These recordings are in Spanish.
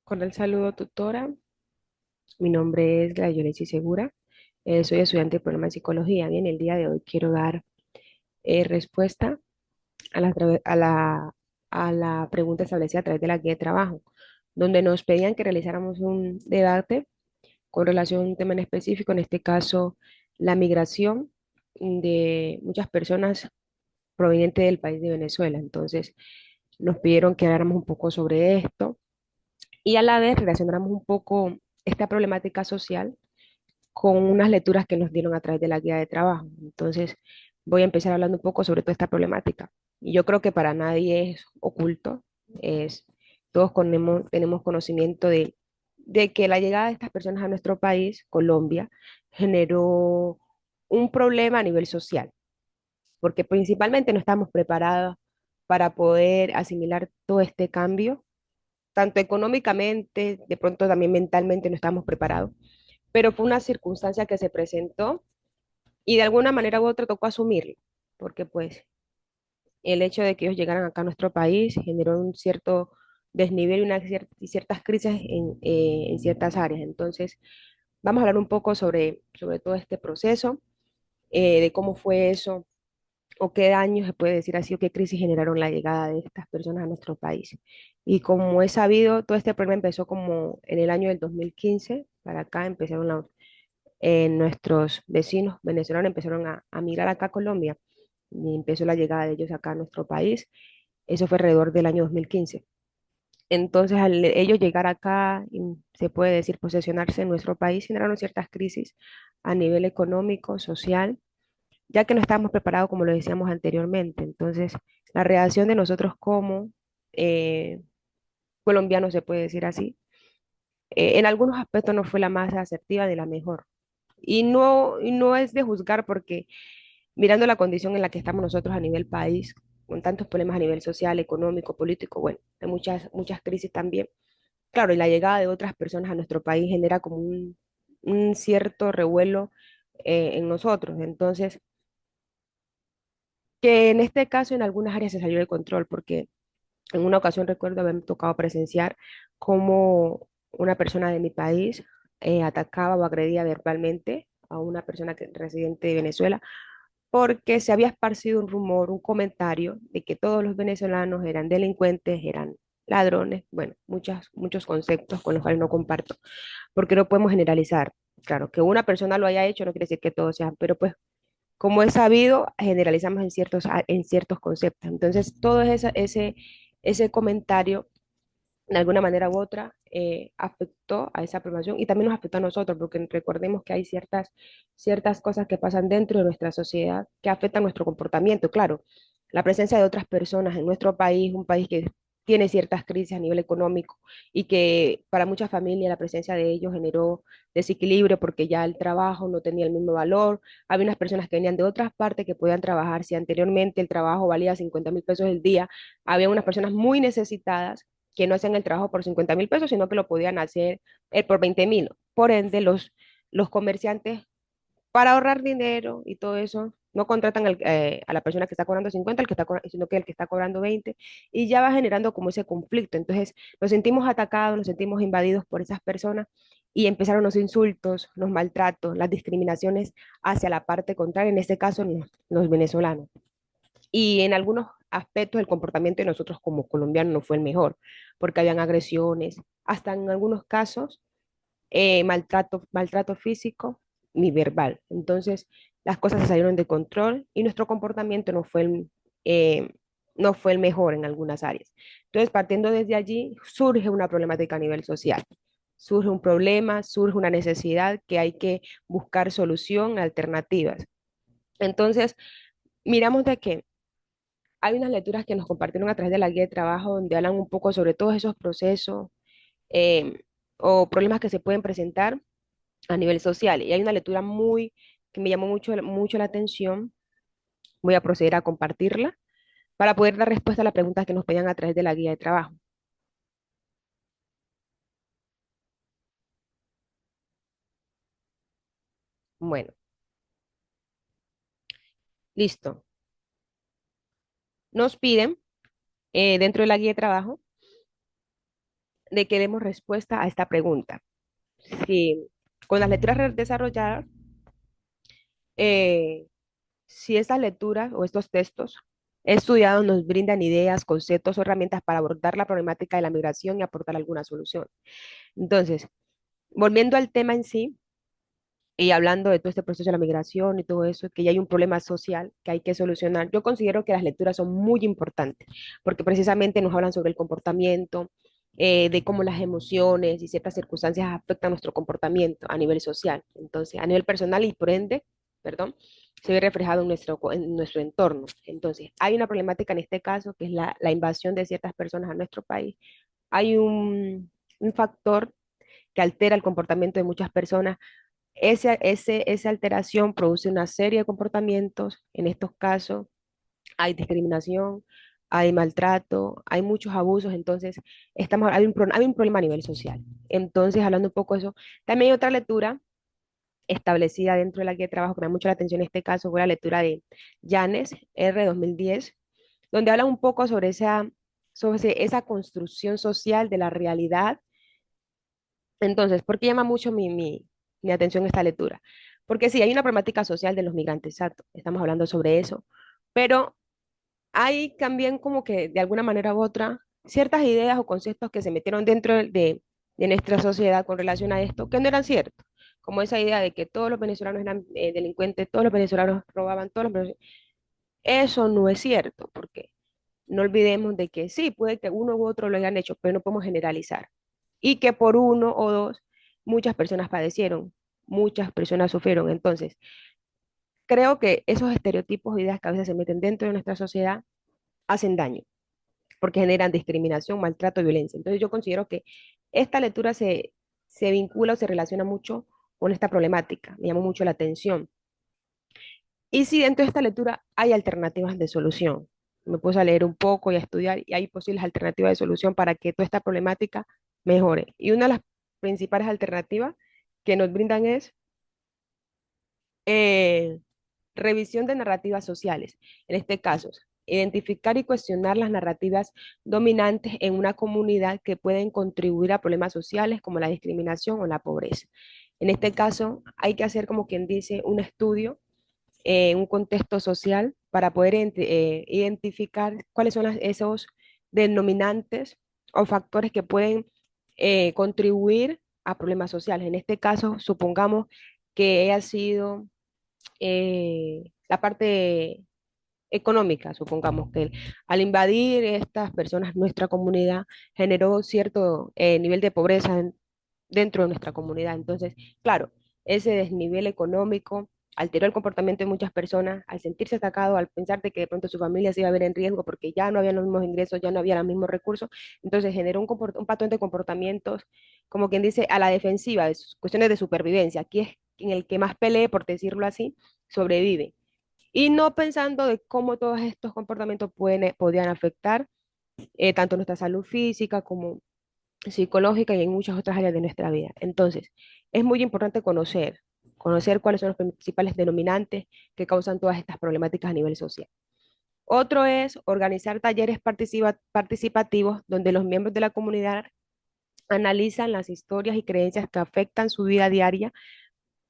Con el saludo, tutora. Mi nombre es Gladys Segura. Soy estudiante de programa de psicología. Bien, el día de hoy quiero dar respuesta a la pregunta establecida a través de la guía de trabajo, donde nos pedían que realizáramos un debate con relación a un tema en específico, en este caso, la migración de muchas personas provenientes del país de Venezuela. Entonces, nos pidieron que habláramos un poco sobre esto y a la vez relacionáramos un poco esta problemática social con unas lecturas que nos dieron a través de la guía de trabajo. Entonces, voy a empezar hablando un poco sobre toda esta problemática. Y yo creo que para nadie es oculto, es, todos tenemos conocimiento de que la llegada de estas personas a nuestro país, Colombia, generó un problema a nivel social, porque principalmente no estamos preparados para poder asimilar todo este cambio, tanto económicamente, de pronto también mentalmente no estamos preparados, pero fue una circunstancia que se presentó y de alguna manera u otra tocó asumirlo, porque pues el hecho de que ellos llegaran acá a nuestro país generó un cierto desnivel y ciertas crisis en ciertas áreas. Entonces, vamos a hablar un poco sobre todo este proceso, de cómo fue eso, o qué daño se puede decir así, o qué crisis generaron la llegada de estas personas a nuestro país. Y como es sabido, todo este problema empezó como en el año del 2015, para acá empezaron nuestros vecinos venezolanos empezaron a migrar acá a Colombia y empezó la llegada de ellos acá a nuestro país. Eso fue alrededor del año 2015. Entonces, al ellos llegar acá, y se puede decir posesionarse en nuestro país, generaron ciertas crisis a nivel económico, social, ya que no estábamos preparados, como lo decíamos anteriormente. Entonces, la reacción de nosotros como eh, colombianos, se puede decir así, en algunos aspectos no fue la más asertiva ni la mejor. Y no es de juzgar porque mirando la condición en la que estamos nosotros a nivel país, con tantos problemas a nivel social, económico, político, bueno, hay muchas crisis también. Claro, y la llegada de otras personas a nuestro país genera como un cierto revuelo en nosotros. Entonces, que en este caso en algunas áreas se salió de control, porque en una ocasión recuerdo haberme tocado presenciar cómo una persona de mi país atacaba o agredía verbalmente a una persona residente de Venezuela porque se había esparcido un rumor, un comentario de que todos los venezolanos eran delincuentes, eran ladrones, bueno, muchos conceptos con los cuales no comparto, porque no podemos generalizar. Claro, que una persona lo haya hecho no quiere decir que todos sean, pero pues como es sabido, generalizamos en ciertos conceptos. Entonces, todo ese comentario de alguna manera u otra, afectó a esa aprobación y también nos afectó a nosotros, porque recordemos que hay ciertas cosas que pasan dentro de nuestra sociedad que afectan nuestro comportamiento. Claro, la presencia de otras personas en nuestro país, un país que tiene ciertas crisis a nivel económico y que para muchas familias la presencia de ellos generó desequilibrio porque ya el trabajo no tenía el mismo valor. Había unas personas que venían de otras partes que podían trabajar. Si anteriormente el trabajo valía 50.000 pesos el día, había unas personas muy necesitadas que no hacían el trabajo por 50.000 pesos, sino que lo podían hacer por 20.000. Por ende, los comerciantes, para ahorrar dinero y todo eso, no contratan a la persona que está cobrando 50, sino que el que está cobrando 20, y ya va generando como ese conflicto. Entonces, nos sentimos atacados, nos sentimos invadidos por esas personas y empezaron los insultos, los maltratos, las discriminaciones hacia la parte contraria, en este caso los venezolanos. Y en algunos aspectos el comportamiento de nosotros como colombianos no fue el mejor, porque habían agresiones, hasta en algunos casos maltrato físico ni verbal. Entonces las cosas se salieron de control y nuestro comportamiento eh, no fue el mejor en algunas áreas. Entonces, partiendo desde allí, surge una problemática a nivel social. Surge un problema, surge una necesidad que hay que buscar solución, alternativas. Entonces, miramos de que hay unas lecturas que nos compartieron a través de la guía de trabajo donde hablan un poco sobre todos esos procesos eh, o problemas que se pueden presentar a nivel social. Y hay una lectura que me llamó mucho la atención. Voy a proceder a compartirla para poder dar respuesta a las preguntas que nos pedían a través de la guía de trabajo. Bueno, listo. Nos piden dentro de la guía de trabajo de que demos respuesta a esta pregunta. Si con las lecturas desarrolladas, eh, si estas lecturas o estos textos estudiados nos brindan ideas, conceptos o herramientas para abordar la problemática de la migración y aportar alguna solución. Entonces, volviendo al tema en sí, y hablando de todo este proceso de la migración y todo eso, que ya hay un problema social que hay que solucionar, yo considero que las lecturas son muy importantes, porque precisamente nos hablan sobre el comportamiento, de cómo las emociones y ciertas circunstancias afectan nuestro comportamiento a nivel social. Entonces, a nivel personal y por ende, perdón, se ve reflejado en nuestro entorno. Entonces, hay una problemática en este caso, que es la invasión de ciertas personas a nuestro país. Hay un factor que altera el comportamiento de muchas personas. Esa alteración produce una serie de comportamientos. En estos casos hay discriminación, hay maltrato, hay muchos abusos. Entonces, hay un problema a nivel social. Entonces, hablando un poco de eso, también hay otra lectura establecida dentro de la guía de trabajo que me da mucho la atención en este caso, fue la lectura de Llanes, R 2010, donde habla un poco sobre esa construcción social de la realidad. Entonces, ¿por qué llama mucho mi atención esta lectura? Porque sí, hay una problemática social de los migrantes, exacto, estamos hablando sobre eso, pero hay también como que de alguna manera u otra ciertas ideas o conceptos que se metieron dentro de nuestra sociedad con relación a esto que no eran ciertos, como esa idea de que todos los venezolanos eran delincuentes, todos los venezolanos robaban, eso no es cierto, porque no olvidemos de que sí, puede que uno u otro lo hayan hecho, pero no podemos generalizar. Y que por uno o dos, muchas personas padecieron, muchas personas sufrieron. Entonces, creo que esos estereotipos e ideas que a veces se meten dentro de nuestra sociedad hacen daño, porque generan discriminación, maltrato y violencia. Entonces, yo considero que esta lectura se vincula o se relaciona mucho con esta problemática. Me llamó mucho la atención. Y si dentro de esta lectura hay alternativas de solución, me puse a leer un poco y a estudiar y hay posibles alternativas de solución para que toda esta problemática mejore. Y una de las principales alternativas que nos brindan es eh, revisión de narrativas sociales. En este caso, identificar y cuestionar las narrativas dominantes en una comunidad que pueden contribuir a problemas sociales como la discriminación o la pobreza. En este caso, hay que hacer, como quien dice, un estudio un contexto social para poder identificar cuáles son esos denominantes o factores que pueden contribuir a problemas sociales. En este caso, supongamos que haya sido la parte económica, supongamos que al invadir estas personas nuestra comunidad generó cierto nivel de pobreza dentro de nuestra comunidad. Entonces, claro, ese desnivel económico alteró el comportamiento de muchas personas al sentirse atacado, al pensar de que de pronto su familia se iba a ver en riesgo porque ya no había los mismos ingresos, ya no había los mismos recursos. Entonces generó un patrón de comportamientos, como quien dice, a la defensiva, de cuestiones de supervivencia. Aquí es en el que más pelee, por decirlo así, sobrevive. Y no pensando de cómo todos estos comportamientos podían afectar tanto nuestra salud física como psicológica y en muchas otras áreas de nuestra vida. Entonces, es muy importante conocer cuáles son los principales denominantes que causan todas estas problemáticas a nivel social. Otro es organizar talleres participativos donde los miembros de la comunidad analizan las historias y creencias que afectan su vida diaria.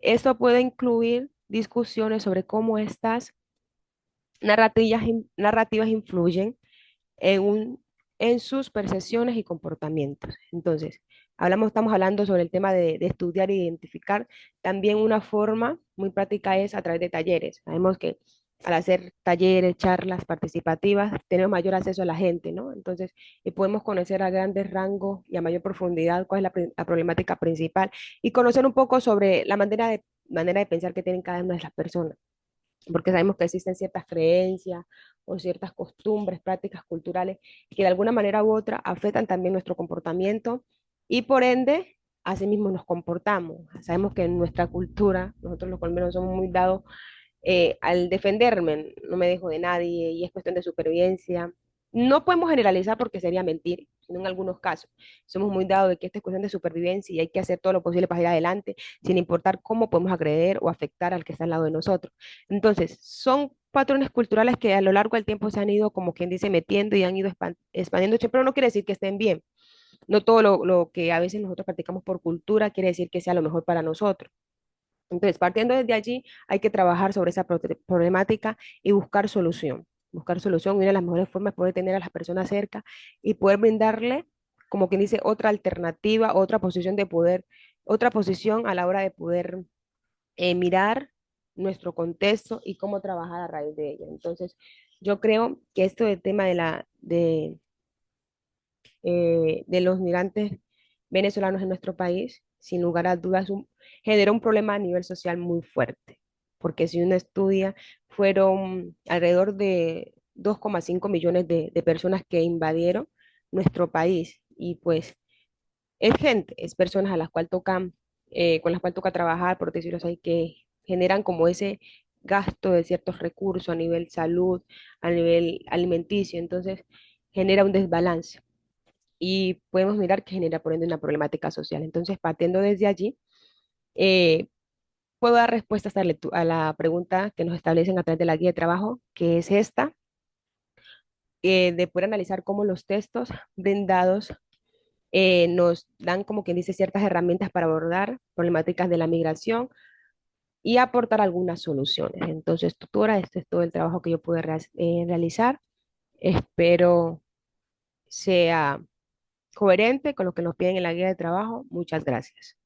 Esto puede incluir discusiones sobre cómo estas narrativas influyen en, en sus percepciones y comportamientos. Entonces, estamos hablando sobre el tema de estudiar e identificar. También una forma muy práctica es a través de talleres. Sabemos que al hacer talleres, charlas participativas, tenemos mayor acceso a la gente, ¿no? Entonces, y podemos conocer a grandes rangos y a mayor profundidad cuál es la problemática principal y conocer un poco sobre la manera de pensar que tienen cada una de las personas porque sabemos que existen ciertas creencias o ciertas costumbres, prácticas culturales que de alguna manera u otra afectan también nuestro comportamiento y por ende, asimismo nos comportamos. Sabemos que en nuestra cultura, nosotros los colombianos somos muy dados al defenderme, no me dejo de nadie y es cuestión de supervivencia. No podemos generalizar porque sería mentir, sino en algunos casos. Somos muy dados de que esta es cuestión de supervivencia y hay que hacer todo lo posible para ir adelante, sin importar cómo podemos agredir o afectar al que está al lado de nosotros. Entonces, son patrones culturales que a lo largo del tiempo se han ido, como quien dice, metiendo y han ido expandiendo, pero no quiere decir que estén bien. no todo lo que a veces nosotros practicamos por cultura quiere decir que sea lo mejor para nosotros. Entonces, partiendo desde allí, hay que trabajar sobre esa problemática y buscar solución. Buscar solución, y una de las mejores formas es poder tener a las personas cerca y poder brindarle, como quien dice, otra alternativa, otra posición de poder, otra posición a la hora de poder mirar nuestro contexto y cómo trabajar a raíz de ello. Entonces, yo creo que esto del tema de los migrantes venezolanos en nuestro país, sin lugar a dudas, generó un problema a nivel social muy fuerte, porque si uno estudia, fueron alrededor de 2,5 millones de personas que invadieron nuestro país y pues es gente, es personas a las cuales tocan, con las cuales toca trabajar, por decirlo así, que generan como ese gasto de ciertos recursos a nivel salud, a nivel alimenticio, entonces genera un desbalance y podemos mirar que genera por ende una problemática social. Entonces, partiendo desde allí, eh, puedo dar respuestas a la pregunta que nos establecen a través de la guía de trabajo, que es esta, de poder analizar cómo los textos brindados nos dan, como quien dice, ciertas herramientas para abordar problemáticas de la migración y aportar algunas soluciones. Entonces, tutora, este es todo el trabajo que yo pude realizar. Espero sea coherente con lo que nos piden en la guía de trabajo. Muchas gracias.